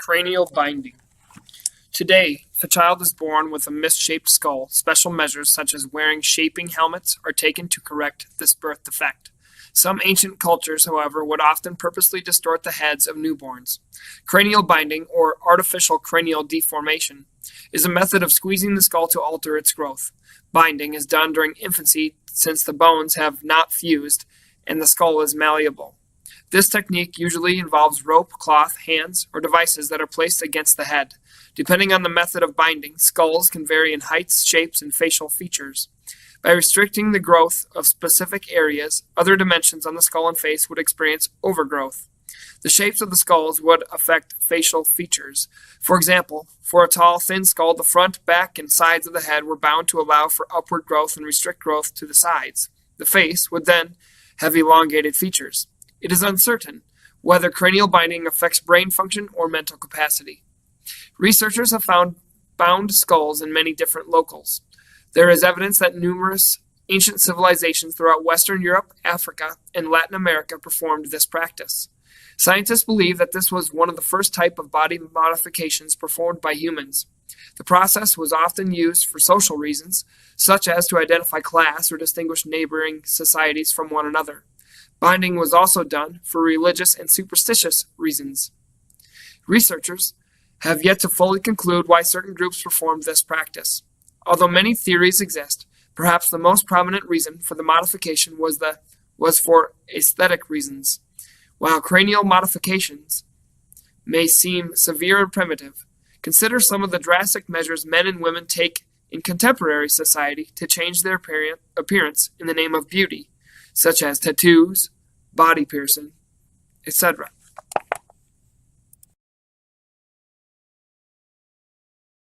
Cranial binding. Today, if a child is born with a misshaped skull, special measures such as wearing shaping helmets are taken to correct this birth defect. Some ancient cultures, however, would often purposely distort the heads of newborns. Cranial binding, or artificial cranial deformation, is a method of squeezing the skull to alter its growth. Binding is done during infancy since the bones have not fused and the skull is malleable. This technique usually involves rope, cloth, hands, or devices that are placed against the head. Depending on the method of binding, skulls can vary in heights, shapes, and facial features. By restricting the growth of specific areas, other dimensions on the skull and face would experience overgrowth. The shapes of the skulls would affect facial features. For example, for a tall, thin skull, the front, back, and sides of the head were bound to allow for upward growth and restrict growth to the sides. The face would then have elongated features. It is uncertain whether cranial binding affects brain function or mental capacity. Researchers have found bound skulls in many different locales. There is evidence that numerous ancient civilizations throughout Western Europe, Africa, and Latin America performed this practice. Scientists believe that this was one of the first type of body modifications performed by humans. The process was often used for social reasons, such as to identify class or distinguish neighboring societies from one another. Binding was also done for religious and superstitious reasons. Researchers have yet to fully conclude why certain groups performed this practice. Although many theories exist, perhaps the most prominent reason for the modification was for aesthetic reasons. While cranial modifications may seem severe and primitive, consider some of the drastic measures men and women take in contemporary society to change their appearance in the name of beauty, such as tattoos, body piercing, etc.